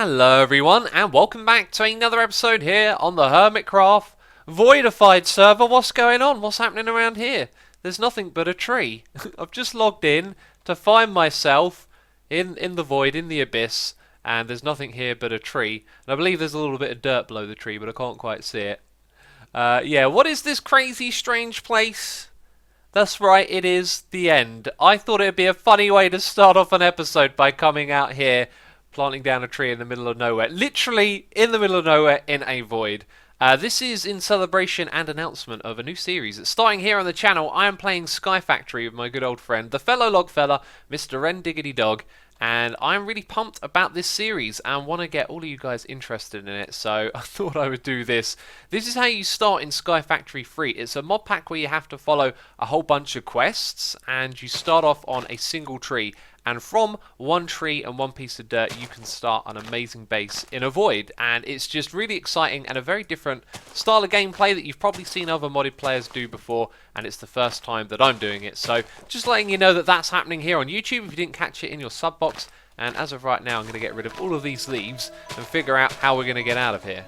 Hello everyone, and welcome back to another episode here on the Hermitcraft Voidified server. What's going on? What's happening around here? There's nothing but a tree. I've just logged in to find myself in the void, in the abyss, and there's nothing here but a tree. And I believe there's a little bit of dirt below the tree, but I can't quite see it. Yeah, what is this crazy, strange place? That's right, it is the end. I thought it'd be a funny way to start off an episode by coming out here planting down a tree in the middle of nowhere. Literally in the middle of nowhere in a void. This is in celebration and announcement of a new series that's starting here on the channel. I am playing Sky Factory with my good old friend, the fellow Logfella, Mr. Ren Diggity Dog. And I'm really pumped about this series and want to get all of you guys interested in it, so I thought I would do this. This is how you start in Sky Factory 3. It's a mod pack where you have to follow a whole bunch of quests, and you start off on a single tree. And from one tree and one piece of dirt, you can start an amazing base in a void. And it's just really exciting and a very different style of gameplay that you've probably seen other modded players do before. And it's the first time that I'm doing it. So just letting you know that that's happening here on YouTube if you didn't catch it in your sub box. And as of right now, I'm going to get rid of all of these leaves and figure out how we're going to get out of here.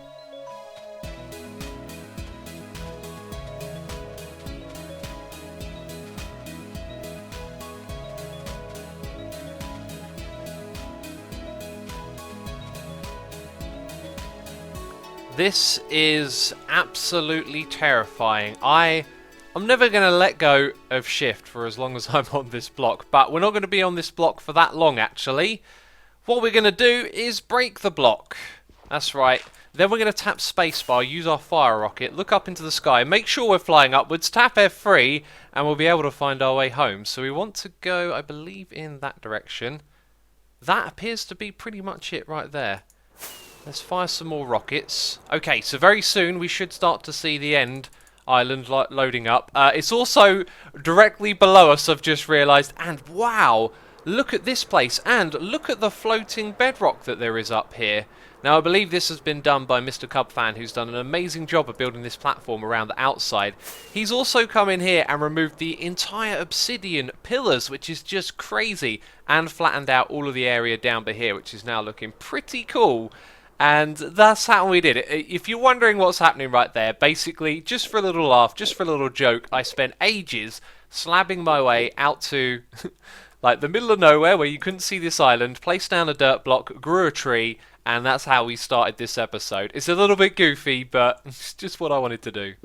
This is absolutely terrifying. I'm never going to let go of shift for as long as I'm on this block, but we're not going to be on this block for that long actually. What we're going to do is break the block. That's right. Then we're going to tap spacebar, use our fire rocket, look up into the sky, make sure we're flying upwards, tap F3, and we'll be able to find our way home. So we want to go, I believe, in that direction. That appears to be pretty much it right there. Let's fire some more rockets. Okay, so very soon we should start to see the end island loading up. It's also directly below us, I've just realised. And wow, look at this place. And look at the floating bedrock that there is up here. Now, I believe this has been done by Mr. Cubfan, who's done an amazing job of building this platform around the outside. He's also come in here and removed the entire obsidian pillars, which is just crazy, and flattened out all of the area down by here, which is now looking pretty cool. And that's how we did it. If you're wondering what's happening right there, basically, just for a little laugh, just for a little joke, I spent ages slabbing my way out to like the middle of nowhere where you couldn't see this island, placed down a dirt block, grew a tree, and that's how we started this episode. It's a little bit goofy, but it's just what I wanted to do.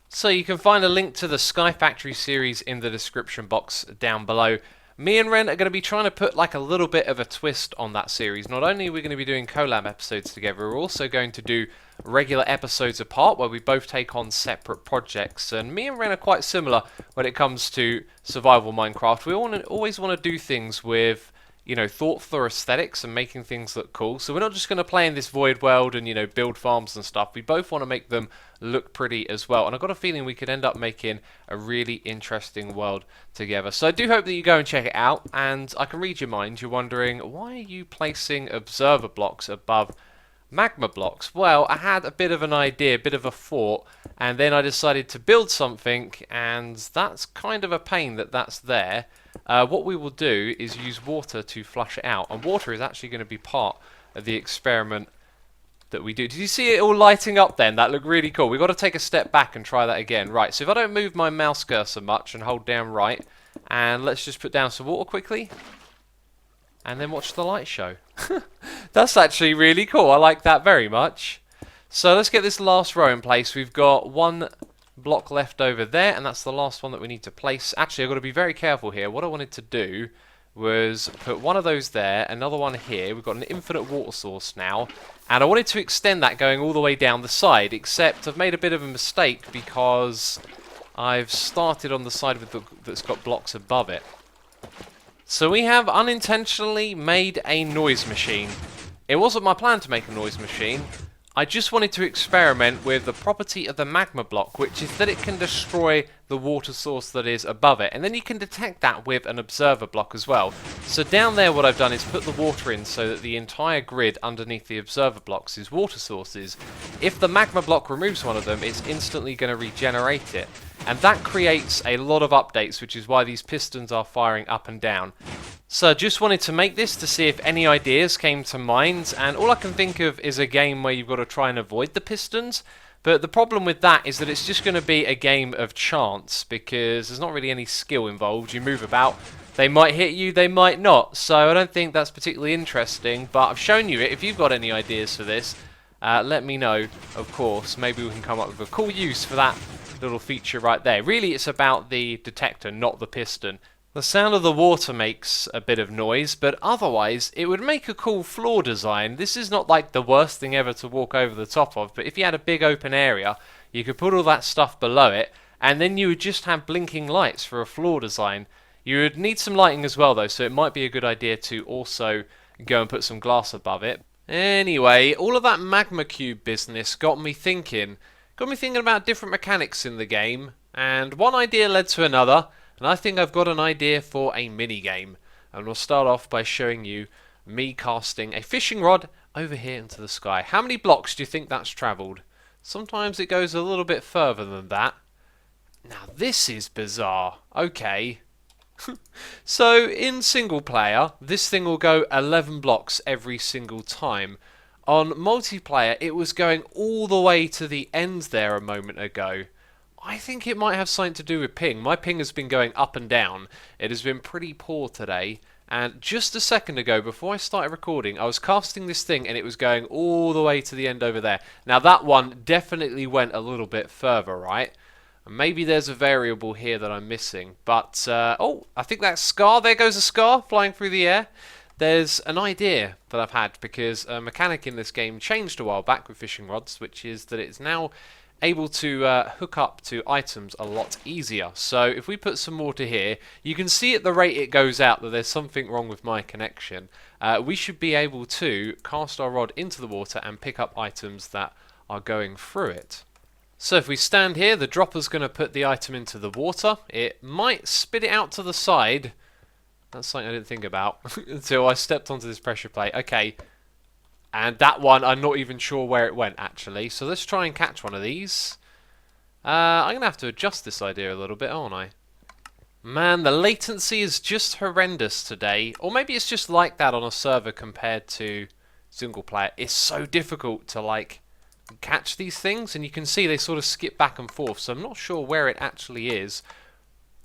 So you can find a link to the Sky Factory series in the description box down below. Me and Ren are going to be trying to put like a little bit of a twist on that series. Not only are we going to be doing collab episodes together, we're also going to do regular episodes apart where we both take on separate projects. And me and Ren are quite similar when it comes to survival Minecraft. We always want to do things with, you know, thought for aesthetics and making things look cool. So we're not just going to play in this void world and, you know, build farms and stuff. We both want to make them look pretty as well. And I've got a feeling we could end up making a really interesting world together. So I do hope that you go and check it out. And I can read your mind. You're wondering, why are you placing observer blocks above magma blocks? Well, I had a bit of an idea, a bit of a thought, and then I decided to build something, and that's kind of a pain that that's there. What we will do is use water to flush it out, and water is actually going to be part of the experiment that we do. Did you see it all lighting up then? That looked really cool. We've got to take a step back and try that again. Right, so if I don't move my mouse cursor much and hold down right, and let's just put down some water quickly, and then watch the light show. That's actually really cool. I like that very much. So let's get this last row in place. We've got one block left over there, and that's the last one that we need to place. Actually, I've got to be very careful here. What I wanted to do was put one of those there, another one here. We've got an infinite water source now, and I wanted to extend that going all the way down the side, except I've made a bit of a mistake because I've started on the side that's got blocks above it. So we have unintentionally made a noise machine. It wasn't my plan to make a noise machine. I just wanted to experiment with the property of the magma block, which is that it can destroy the water source that is above it. And then you can detect that with an observer block as well. So down there what I've done is put the water in so that the entire grid underneath the observer blocks is water sources. If the magma block removes one of them, it's instantly going to regenerate it. And that creates a lot of updates, which is why these pistons are firing up and down. So I just wanted to make this to see if any ideas came to mind, and all I can think of is a game where you've got to try and avoid the pistons. But the problem with that is that it's just going to be a game of chance, because there's not really any skill involved. You move about, they might hit you, they might not. So I don't think that's particularly interesting, but I've shown you it. If you've got any ideas for this, let me know, of course. Maybe we can come up with a cool use for that little feature right there. Really, it's about the detector, not the piston. The sound of the water makes a bit of noise, but otherwise it would make a cool floor design. This is not like the worst thing ever to walk over the top of, but if you had a big open area, you could put all that stuff below it, and then you would just have blinking lights for a floor design. You would need some lighting as well though, so it might be a good idea to also go and put some glass above it. Anyway, all of that magma cube business got me thinking about different mechanics in the game, and one idea led to another. And I think I've got an idea for a minigame. And we'll start off by showing you me casting a fishing rod over here into the sky. How many blocks do you think that's travelled? Sometimes it goes a little bit further than that. Now this is bizarre. Okay. So in single player, this thing will go 11 blocks every single time. On multiplayer, it was going all the way to the end there a moment ago. I think it might have something to do with ping. My ping has been going up and down. It has been pretty poor today. And just a second ago, before I started recording, I was casting this thing and it was going all the way to the end over there. Now that one definitely went a little bit further, right? Maybe there's a variable here that I'm missing. But, oh, I think that's Scar. There goes a Scar flying through the air. There's an idea that I've had because a mechanic in this game changed a while back with fishing rods, which is that it's now able to hook up to items a lot easier. So if we put some water here, you can see at the rate it goes out that there's something wrong with my connection. We should be able to cast our rod into the water and pick up items that are going through it. So if we stand here, the dropper's going to put the item into the water. It might spit it out to the side. That's something I didn't think about until I stepped onto this pressure plate. Okay. And that one, I'm not even sure where it went, actually. So let's try and catch one of these. I'm going to have to adjust this idea a little bit, aren't I? Man, the latency is just horrendous today. Or maybe it's just like that on a server compared to single player. It's so difficult to, like, catch these things. And you can see they sort of skip back and forth. So I'm not sure where it actually is.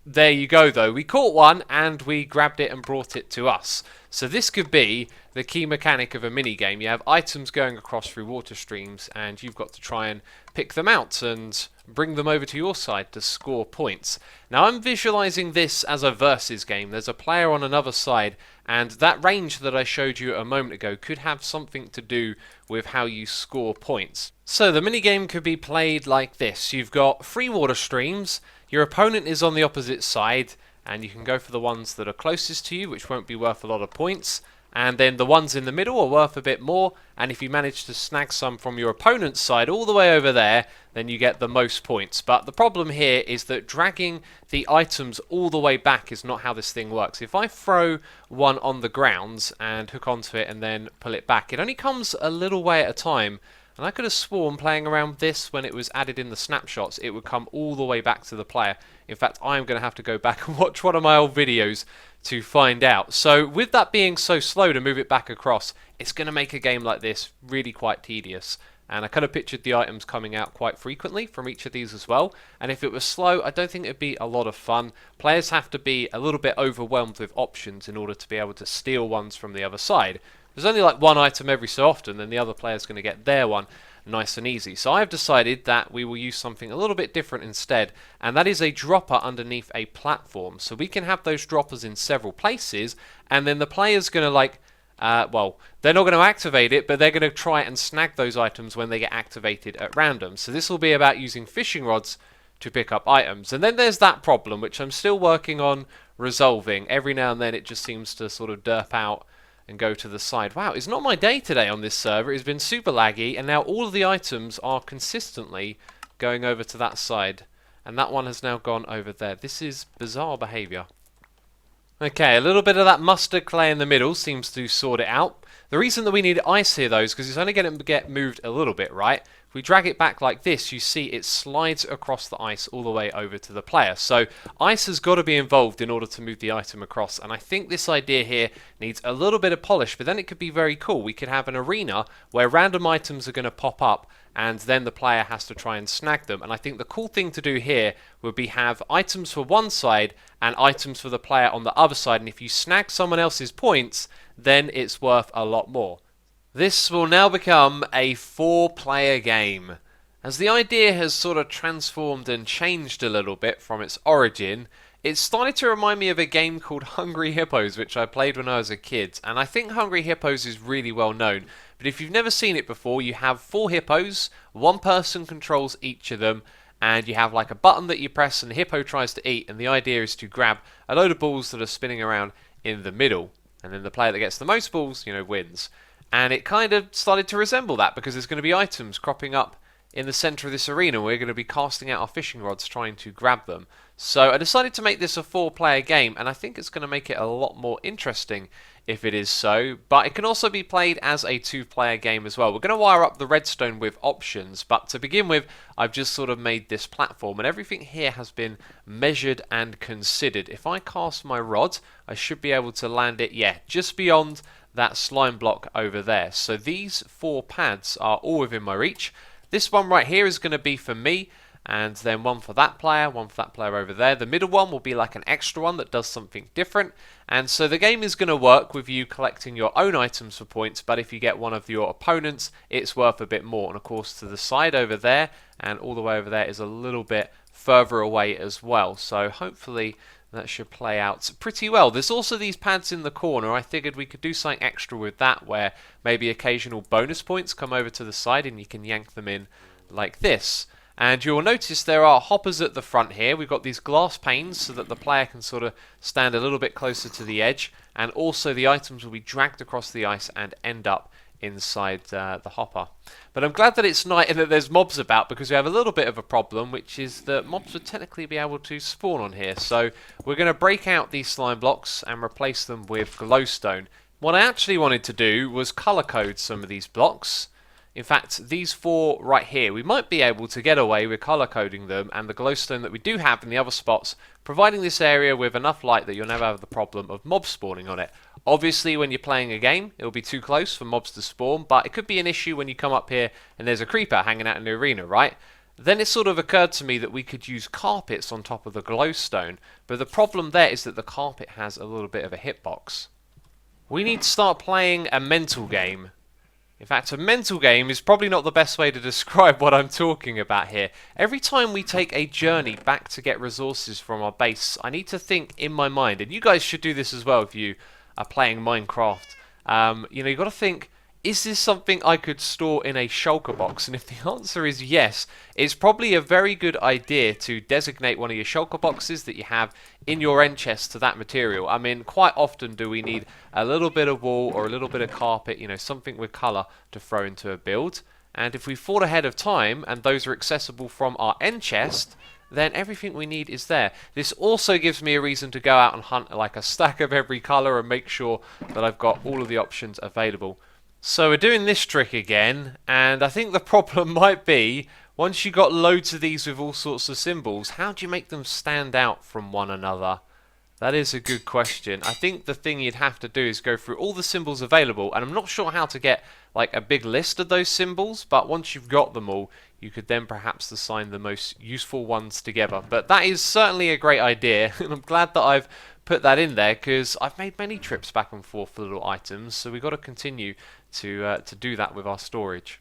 There you go, though. We caught one, and we grabbed it and brought it to us. So this could be the key mechanic of a minigame. You have items going across through water streams, and you've got to try and pick them out and bring them over to your side to score points. Now, I'm visualizing this as a versus game. There's a player on another side, and that range that I showed you a moment ago could have something to do with how you score points. So the minigame could be played like this. You've got 3 water streams. Your opponent is on the opposite side, and you can go for the ones that are closest to you, which won't be worth a lot of points. And then the ones in the middle are worth a bit more, and if you manage to snag some from your opponent's side all the way over there, then you get the most points. But the problem here is that dragging the items all the way back is not how this thing works. If I throw one on the ground and hook onto it and then pull it back, it only comes a little way at a time. And I could have sworn playing around with this when it was added in the snapshots, it would come all the way back to the player. In fact, I'm going to have to go back and watch one of my old videos to find out. So with that being so slow to move it back across, it's going to make a game like this really quite tedious. And I kind of pictured the items coming out quite frequently from each of these as well. And if it was slow, I don't think it would be a lot of fun. Players have to be a little bit overwhelmed with options in order to be able to steal ones from the other side. There's only like one item every so often, then the other player's going to get their one nice and easy. So I've decided that we will use something a little bit different instead, and that is a dropper underneath a platform. So we can have those droppers in several places, and then the player's going to like, well, they're not going to activate it, but they're going to try and snag those items when they get activated at random. So this will be about using fishing rods to pick up items. And then there's that problem, which I'm still working on resolving. Every now and then it just seems to sort of derp out and go to the side. Wow, it's not my day today on this server. It's been super laggy, and now all of the items are consistently going over to that side. And that one has now gone over there. This is bizarre behaviour. Okay, a little bit of that mustard clay in the middle seems to sort it out. The reason that we need ice here though is because it's only going to get moved a little bit, right? If we drag it back like this, you see it slides across the ice all the way over to the player. So ice has got to be involved in order to move the item across, and I think this idea here needs a little bit of polish, but then it could be very cool. We could have an arena where random items are going to pop up and then the player has to try and snag them. And I think the cool thing to do here would be have items for one side and items for the player on the other side, and if you snag someone else's points, then it's worth a lot more. This will now become a 4-player game. As the idea has sort of transformed and changed a little bit from its origin, it started to remind me of a game called Hungry Hippos, which I played when I was a kid, and I think Hungry Hippos is really well known. But if you've never seen it before, you have 4 hippos, one person controls each of them, and you have like a button that you press and the hippo tries to eat, and the idea is to grab a load of balls that are spinning around in the middle, and then the player that gets the most balls, wins. And it kind of started to resemble that because there's going to be items cropping up in the center of this arena. We're going to be casting out our fishing rods trying to grab them. So I decided to make this a 4-player game, and I think it's going to make it a lot more interesting if it is so. But it can also be played as a 2-player game as well. We're going to wire up the redstone with options, but to begin with, I've just sort of made this platform, and everything here has been measured and considered. If I cast my rod, I should be able to land it, just beyond that slime block over there. So these 4 pads are all within my reach. This one right here is going to be for me, and then one for that player over there. The middle one will be like an extra one that does something different. And so the game is going to work with you collecting your own items for points, but if you get one of your opponents, it's worth a bit more. And of course to the side over there and all the way over there is a little bit further away as well. So hopefully that should play out pretty well. There's also these pads in the corner. I figured we could do something extra with that, where maybe occasional bonus points come over to the side and you can yank them in like this. And you'll notice there are hoppers at the front here. We've got these glass panes so that the player can sort of stand a little bit closer to the edge, and also the items will be dragged across the ice and end up inside the hopper. But I'm glad that it's night and that there's mobs about, because we have a little bit of a problem, which is that mobs would technically be able to spawn on here. So we're going to break out these slime blocks and replace them with glowstone. What I actually wanted to do was color code some of these blocks. In fact, these 4 right here, we might be able to get away with color coding them, and the glowstone that we do have in the other spots, providing this area with enough light that you'll never have the problem of mobs spawning on it. Obviously, when you're playing a game, it'll be too close for mobs to spawn, but it could be an issue when you come up here and there's a creeper hanging out in the arena, right? Then it sort of occurred to me that we could use carpets on top of the glowstone, but the problem there is that the carpet has a little bit of a hitbox. We need to start playing a mental game. In fact, a mental game is probably not the best way to describe what I'm talking about here. Every time we take a journey back to get resources from our base, I need to think in my mind, and you guys should do this as well if you are playing Minecraft. You've got to think, is this something I could store in a shulker box? And if the answer is yes, it's probably a very good idea to designate one of your shulker boxes that you have in your end chest to that material. I mean, quite often do we need a little bit of wool or a little bit of carpet, something with colour to throw into a build. And if we thought ahead of time and those are accessible from our end chest, then everything we need is there. This also gives me a reason to go out and hunt like a stack of every colour and make sure that I've got all of the options available. So we're doing this trick again, and I think the problem might be, once you got loads of these with all sorts of symbols, how do you make them stand out from one another? That is a good question. I think the thing you'd have to do is go through all the symbols available, and I'm not sure how to get like a big list of those symbols, but once you've got them all, you could then perhaps assign the most useful ones together. But that is certainly a great idea, and I'm glad that I've put that in there, because I've made many trips back and forth for little items, so we've got to continue to do that with our storage.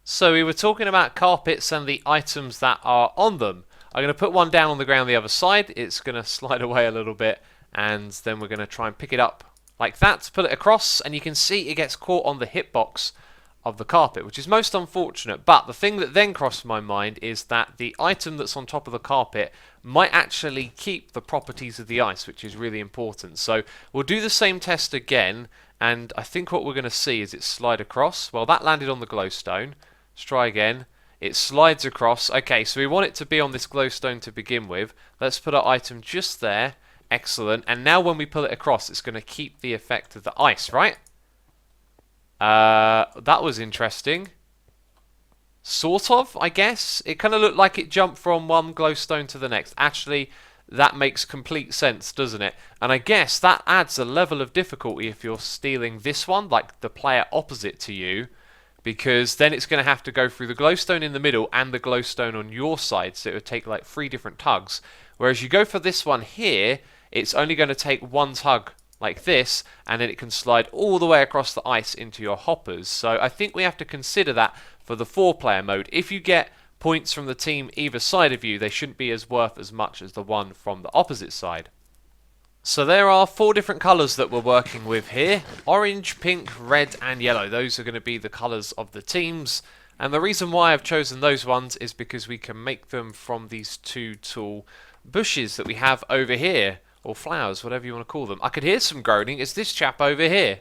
So we were talking about carpets and the items that are on them. I'm going to put one down on the ground the other side. It's going to slide away a little bit, and then we're going to try and pick it up like that, pull it across, and you can see it gets caught on the hitbox of the carpet, which is most unfortunate. But the thing that then crossed my mind is that the item that's on top of the carpet might actually keep the properties of the ice, which is really important. So we'll do the same test again, and I think what we're going to see is it slide across. Well, that landed on the glowstone. Let's try again. It slides across. Okay, so we want it to be on this glowstone to begin with. Let's put our item just there. Excellent. And now when we pull it across, it's going to keep the effect of the ice, right? That was interesting. Sort of, I guess. It kind of looked like it jumped from one glowstone to the next. Actually, that makes complete sense, doesn't it? And I guess that adds a level of difficulty if you're stealing this one, like the player opposite to you, because then it's going to have to go through the glowstone in the middle and the glowstone on your side, so it would take like 3 different tugs. Whereas you go for this one here, it's only going to take one tug like this, and then it can slide all the way across the ice into your hoppers. So I think we have to consider that for the 4-player mode. If you get points from the team either side of you, they shouldn't be as worth as much as the one from the opposite side. So there are 4 different colours that we're working with here. Orange, pink, red and yellow. Those are going to be the colours of the teams. And the reason why I've chosen those ones is because we can make them from these 2 tall bushes that we have over here. Or flowers, whatever you want to call them. I could hear some groaning. It's this chap over here.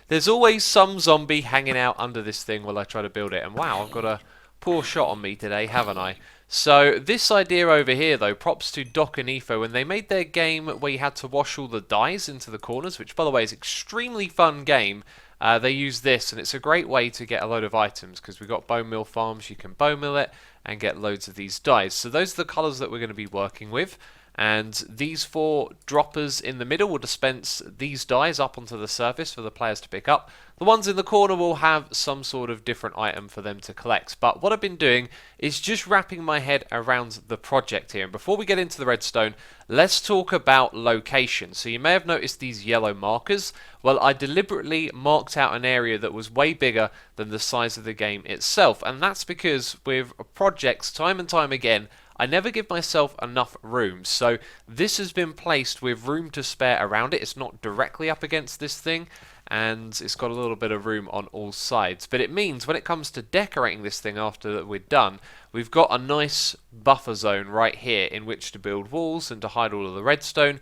There's always some zombie hanging out under this thing while I try to build it. And wow, I've got a poor shot on me today, haven't I? So this idea over here, though, props to Doc and Etho when they made their game where you had to wash all the dyes into the corners, which, by the way, is an extremely fun game. They use this, and it's a great way to get a load of items because we've got bone mill farms. You can bone mill it and get loads of these dyes. So those are the colours that we're going to be working with. And these 4 droppers in the middle will dispense these dyes up onto the surface for the players to pick up. The ones in the corner will have some sort of different item for them to collect. But what I've been doing is just wrapping my head around the project here. And before we get into the redstone, let's talk about location. So you may have noticed these yellow markers. Well, I deliberately marked out an area that was way bigger than the size of the game itself. And that's because with projects, time and time again, I never give myself enough room, so this has been placed with room to spare around it. It's not directly up against this thing, and it's got a little bit of room on all sides. But it means when it comes to decorating this thing after we're done, we've got a nice buffer zone right here in which to build walls and to hide all of the redstone,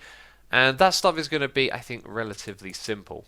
and that stuff is going to be, I think, relatively simple.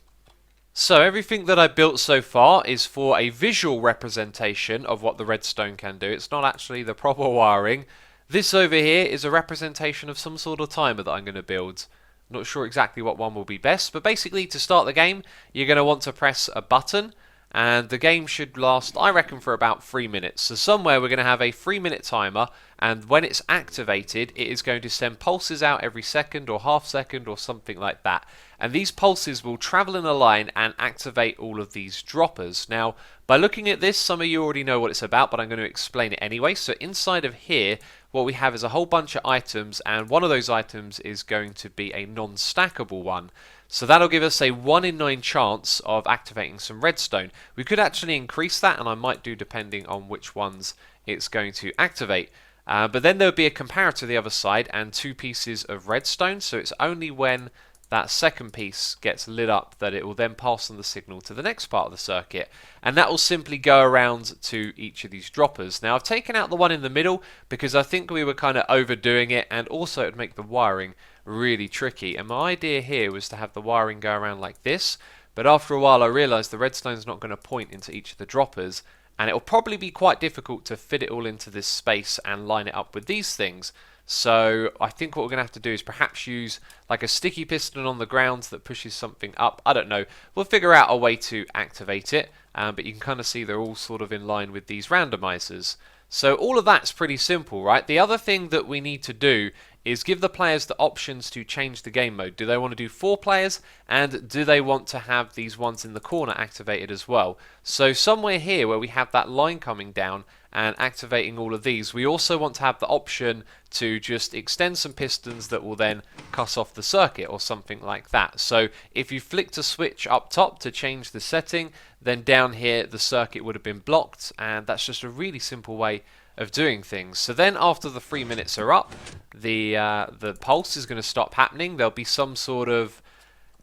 So everything that I built so far is for a visual representation of what the redstone can do. It's not actually the proper wiring. This over here is a representation of some sort of timer that I'm going to build. Not sure exactly what one will be best, but basically to start the game, you're going to want to press a button, and the game should last, I reckon, for about 3 minutes. So somewhere we're going to have a 3-minute timer, and when it's activated, it is going to send pulses out every second or half second or something like that. And these pulses will travel in a line and activate all of these droppers. Now, by looking at this, some of you already know what it's about, but I'm going to explain it anyway. So inside of here, what we have is a whole bunch of items, and one of those items is going to be a non-stackable one. So that'll give us a 1 in 9 chance of activating some redstone. We could actually increase that, and I might do depending on which ones it's going to activate. But then there'll be a comparator the other side and 2 pieces of redstone, so it's only when that second piece gets lit up that it will then pass on the signal to the next part of the circuit, and that will simply go around to each of these droppers. Now I've taken out the one in the middle because I think we were kind of overdoing it, and also it would make the wiring really tricky, and my idea here was to have the wiring go around like this, but after a while I realised the redstone's not going to point into each of the droppers, and it'll probably be quite difficult to fit it all into this space and line it up with these things. So I think what we're going to have to do is perhaps use like a sticky piston on the ground that pushes something up. I don't know. We'll figure out a way to activate it, but you can kind of see they're all sort of in line with these randomizers. So all of that's pretty simple, right? The other thing that we need to do is give the players the options to change the game mode. Do they want to do 4 players, and do they want to have these ones in the corner activated as well? So somewhere here where we have that line coming down and activating all of these, we also want to have the option to just extend some pistons that will then cut off the circuit or something like that. So if you flicked a switch up top to change the setting, then down here the circuit would have been blocked, and that's just a really simple way of doing things. So then after the 3 minutes are up, the pulse is going to stop happening. There'll be some sort of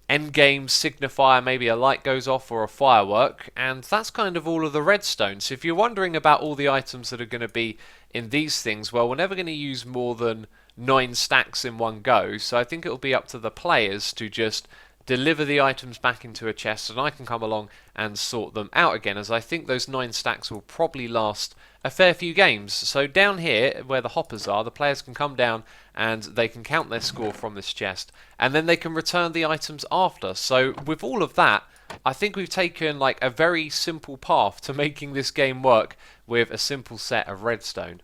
end game signifier, maybe a light goes off or a firework, and that's kind of all of the redstone. So if you're wondering about all the items that are going to be in these things, well, we're never going to use more than 9 stacks in one go, so I think it'll be up to the players to just deliver the items back into a chest, and I can come along and sort them out again, as I think those 9 stacks will probably last a fair few games. So down here where the hoppers are, the players can come down and they can count their score from this chest, and then they can return the items after. So with all of that, I think we've taken like a very simple path to making this game work with a simple set of redstone.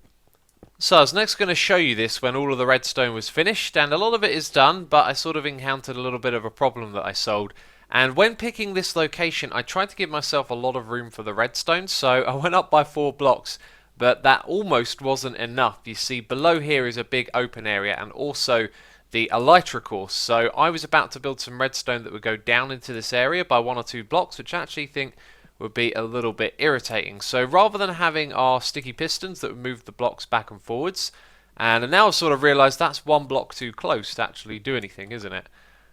So I was next going to show you this when all of the redstone was finished, and a lot of it is done, but I sort of encountered a little bit of a problem that I solved. And when picking this location, I tried to give myself a lot of room for the redstone, so I went up by 4 blocks, but that almost wasn't enough. You see, below here is a big open area, and also the elytra course. So I was about to build some redstone that would go down into this area by 1 or 2 blocks, which I actually think would be a little bit irritating. So rather than having our sticky pistons that would move the blocks back and forwards, and now I've sort of realised that's 1 block too close to actually do anything, isn't it?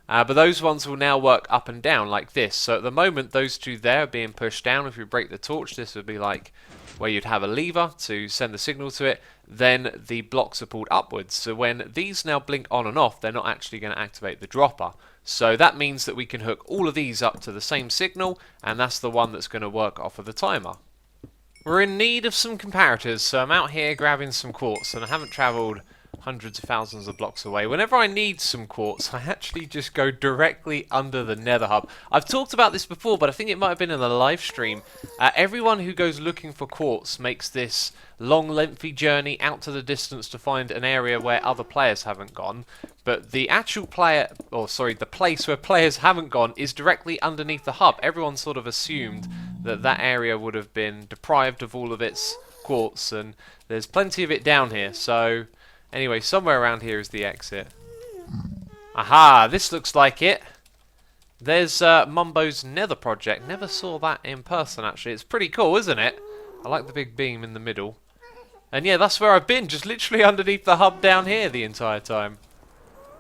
But those ones will now work up and down like this. So at the moment, those two there are being pushed down. If we break the torch, this would be like where you'd have a lever to send the signal to it. Then the blocks are pulled upwards. So when these now blink on and off, they're not actually going to activate the dropper. So that means that we can hook all of these up to the same signal, and that's the one that's going to work off of the timer. We're in need of some comparators, so I'm out here grabbing some quartz, and I haven't travelled hundreds of thousands of blocks away. Whenever I need some quartz, I actually just go directly under the nether hub. I've talked about this before, but I think it might have been in the live stream. Everyone who goes looking for quartz makes this long, lengthy journey out to the distance to find an area where other players haven't gone. But the actual the place where players haven't gone is directly underneath the hub. Everyone sort of assumed that that area would have been deprived of all of its quartz, and there's plenty of it down here, so anyway, somewhere around here is the exit. Aha, this looks like it. There's Mumbo's nether project. Never saw that in person, actually. It's pretty cool, isn't it? I like the big beam in the middle. And yeah, that's where I've been, just literally underneath the hub down here the entire time.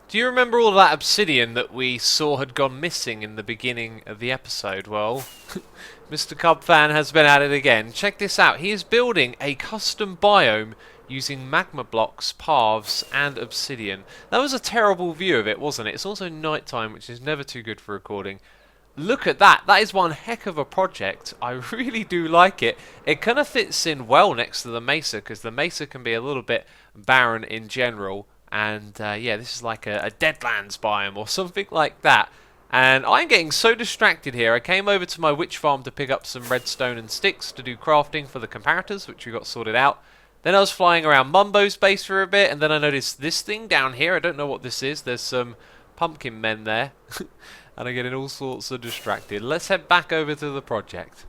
Do you remember all that obsidian that we saw had gone missing in the beginning of the episode? Well, Mr. Cub Fan has been at it again. Check this out. He is building a custom biome using magma blocks, paths, and obsidian. That was a terrible view of it, wasn't it? It's also nighttime, which is never too good for recording. Look at that. That is one heck of a project. I really do like it. It kind of fits in well next to the mesa, because the mesa can be a little bit barren in general. And yeah, this is like a Deadlands biome or something like that. And I'm getting so distracted here. I came over to my witch farm to pick up some redstone and sticks to do crafting for the comparators, which we got sorted out. Then I was flying around Mumbo's base for a bit, and then I noticed this thing down here. I don't know what this is. There's some pumpkin men there. And I'm getting all sorts of distracted. Let's head back over to the project.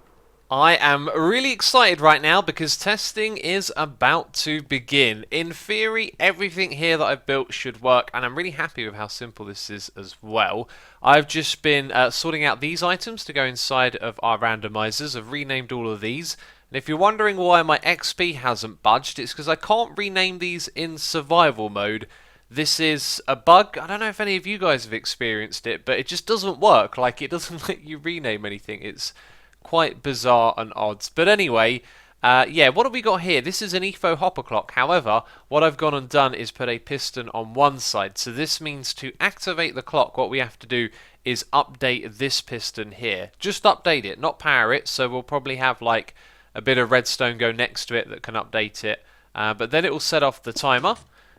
I am really excited right now because testing is about to begin. In theory, everything here that I've built should work, and I'm really happy with how simple this is as well. I've just been sorting out these items to go inside of our randomizers. I've renamed all of these. And if you're wondering why my XP hasn't budged, it's because I can't rename these in survival mode. This is a bug. I don't know if any of you guys have experienced it, but it just doesn't work. Like, it doesn't let you rename anything. It's quite bizarre and odd. But anyway, yeah, what have we got here? This is an EFO hopper clock. However, what I've gone and done is put a piston on one side. So this means to activate the clock, what we have to do is update this piston here. Just update it, not power it. So we'll probably have like a bit of redstone go next to it that can update it. But then it will set off the timer,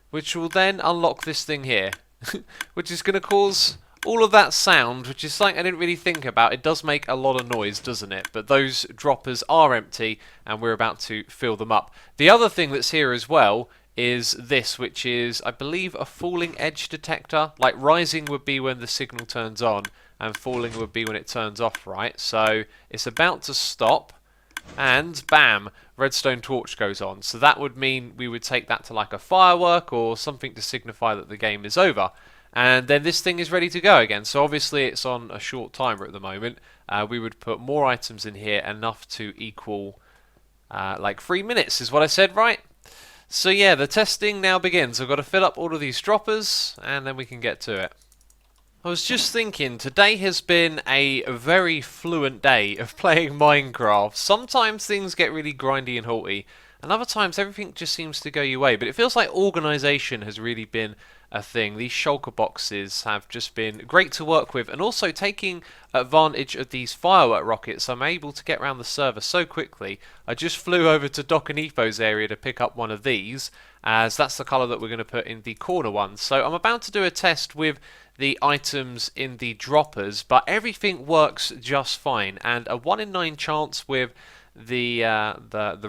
which will then unlock this thing here, which is going to cause all of that sound, which is something I didn't really think about. It does make a lot of noise, doesn't it? But those droppers are empty, and we're about to fill them up. The other thing that's here as well is this, which is, I believe, a falling edge detector. Like, rising would be when the signal turns on, and falling would be when it turns off, right? So it's about to stop, and bam, redstone torch goes on. So that would mean we would take that to like a firework or something to signify that the game is over. And then this thing is ready to go again. So obviously it's on a short timer at the moment. We would put more items in here, enough to equal like 3 minutes is what I said, right? So yeah, the testing now begins. I've got to fill up all of these droppers, and then we can get to it. I was just thinking, today has been a very fluent day of playing Minecraft. Sometimes things get really grindy and halty, and other times everything just seems to go your way. But it feels like organisation has really been a thing. These shulker boxes have just been great to work with, and also taking advantage of these firework rockets, I'm able to get around the server so quickly. I just flew over to Doc and Efo's area to pick up one of these, as that's the colour that we're going to put in the corner one. So I'm about to do a test with the items in the droppers, but everything works just fine, and a 1 in 9 chance with the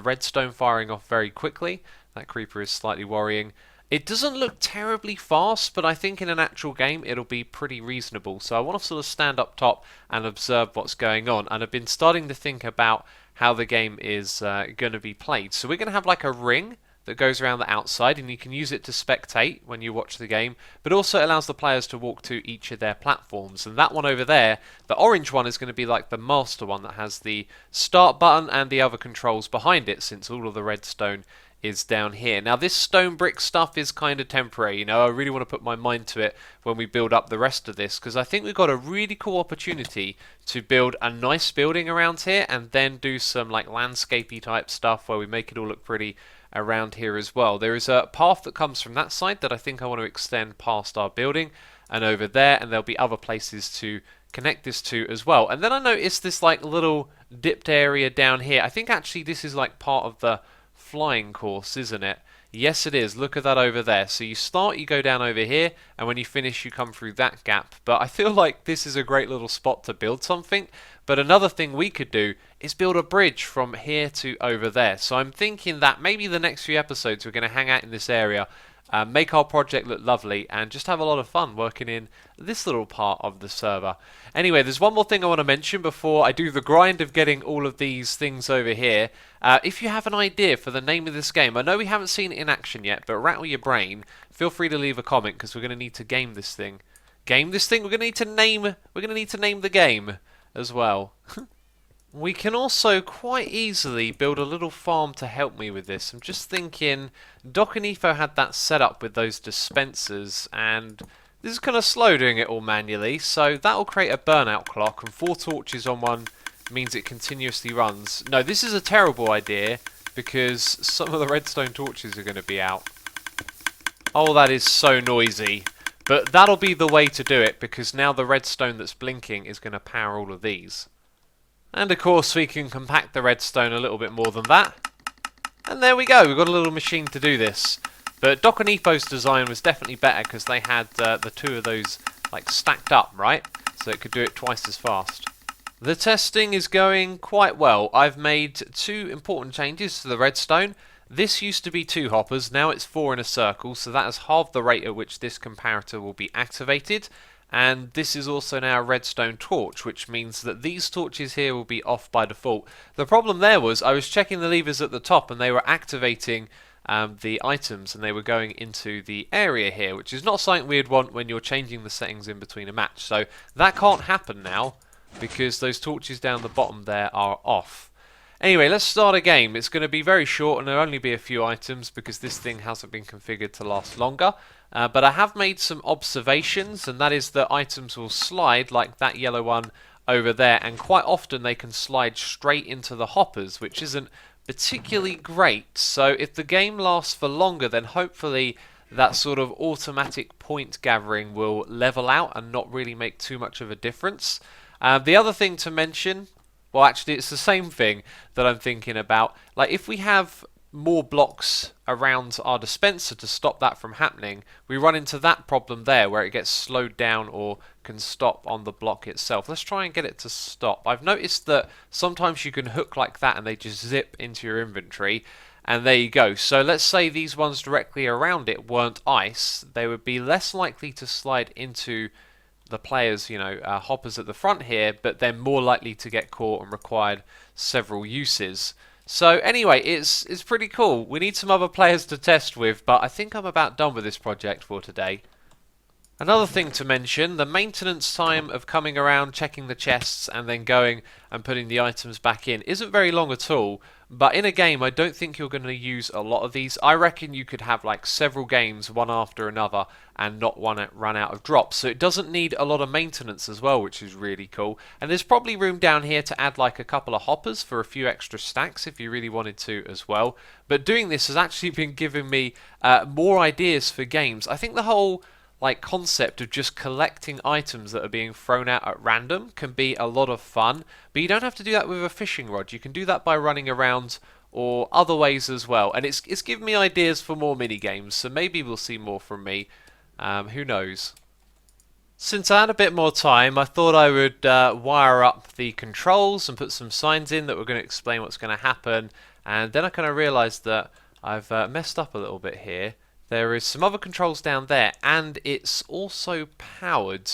redstone firing off very quickly. That creeper is slightly worrying. It doesn't look terribly fast, but I think in an actual game it'll be pretty reasonable. So I want to sort of stand up top and observe what's going on, and I've been starting to think about how the game is going to be played. So we're going to have like a ring that goes around the outside, and you can use it to spectate when you watch the game, but also it allows the players to walk to each of their platforms. And that one over there, the orange one, is going to be like the master one that has the start button and the other controls behind it, since all of the redstone is down here. Now this stone brick stuff is kind of temporary, you know. I really want to put my mind to it when we build up the rest of this, because I think we've got a really cool opportunity to build a nice building around here and then do some like landscapey type stuff where we make it all look pretty around here as well. There is a path that comes from that side that I think I want to extend past our building and over there, and there'll be other places to connect this to as well. And then I noticed this like little dipped area down here. I think actually this is like part of the flying course, isn't it? Yes, it is. Look at that over there. So you start, you go down over here, and when you finish, you come through that gap. But I feel like this is a great little spot to build something. But another thing we could do is build a bridge from here to over there. So I'm thinking that maybe the next few episodes we're going to hang out in this area, make our project look lovely, and just have a lot of fun working in this little part of the server. Anyway, there's one more thing I want to mention before I do the grind of getting all of these things over here. If you have an idea for the name of this game, I know we haven't seen it in action yet, but rattle your brain. Feel free to leave a comment, because we're going to need to game this thing. Game this thing? We're going to need to name. We're going to need to name the game as well. We can also quite easily build a little farm to help me with this. I'm just thinking, Doc and Efo had that set up with those dispensers, and this is kind of slow doing it all manually, so that'll create a burnout clock, and 4 torches on one means it continuously runs. No, this is a terrible idea, because some of the redstone torches are going to be out. Oh, that is so noisy. But that'll be the way to do it, because now the redstone that's blinking is going to power all of these. And of course we can compact the redstone a little bit more than that. And there we go, we've got a little machine to do this. But Doc and Efo's design was definitely better, because they had the 2 of those like stacked up, right? So it could do it twice as fast. The testing is going quite well. I've made 2 important changes to the redstone. This used to be 2 hoppers, now it's 4 in a circle, so that has halved the rate at which this comparator will be activated. And this is also now a redstone torch, which means that these torches here will be off by default. The problem there was I was checking the levers at the top, and they were activating the items, and they were going into the area here, which is not something we'd want when you're changing the settings in between a match. So that can't happen now, because those torches down the bottom there are off. Anyway, let's start a game. It's going to be very short, and there'll only be a few items because this thing hasn't been configured to last longer. But I have made some observations, and that is that items will slide like that yellow one over there, and quite often they can slide straight into the hoppers, which isn't particularly great. So if the game lasts for longer, then hopefully that sort of automatic point gathering will level out and not really make too much of a difference. The other thing to mention, well, actually it's the same thing that I'm thinking about. Like, if we have more blocks around our dispenser to stop that from happening, we run into that problem there where it gets slowed down or can stop on the block itself. Let's try and get it to stop. I've noticed that sometimes you can hook like that and they just zip into your inventory, and there you go. So let's say these ones directly around it weren't ice, they would be less likely to slide into the players, you know, hoppers at the front here, but they're more likely to get caught and required several uses. So anyway, it's pretty cool. We need some other players to test with, but I think I'm about done with this project for today. Another thing to mention, the maintenance time of coming around, checking the chests, and then going and putting the items back in isn't very long at all, but in a game I don't think you're going to use a lot of these. I reckon you could have like several games, one after another, and not run out of drops, so it doesn't need a lot of maintenance as well, which is really cool. And there's probably room down here to add like a couple of hoppers for a few extra stacks if you really wanted to as well. But doing this has actually been giving me more ideas for games. I think the whole concept of just collecting items that are being thrown out at random can be a lot of fun, but you don't have to do that with a fishing rod. You can do that by running around or other ways as well, and it's given me ideas for more mini games, so maybe we'll see more from me. Who knows? Since I had a bit more time, I thought I would wire up the controls and put some signs in that were going to explain what's going to happen, and then I kind of realised that I've messed up a little bit here. There is some other controls down there, and it's also powered.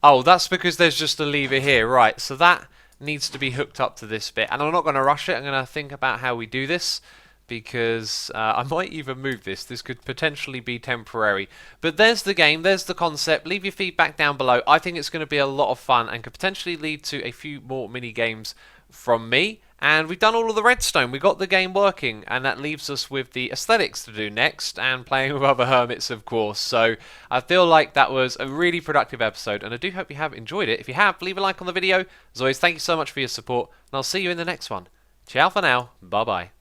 Oh, that's because there's just a lever here, right, so that needs to be hooked up to this bit, and I'm not going to rush it. I'm going to think about how we do this, because I might even move this. This could potentially be temporary. But there's the game, there's the concept. Leave your feedback down below. I think it's going to be a lot of fun and could potentially lead to a few more mini games from me. And we've done all of the redstone, we got the game working, and that leaves us with the aesthetics to do next, and playing with other hermits, of course. So I feel like that was a really productive episode, and I do hope you have enjoyed it. If you have, leave a like on the video. As always, thank you so much for your support, and I'll see you in the next one. Ciao for now, bye bye.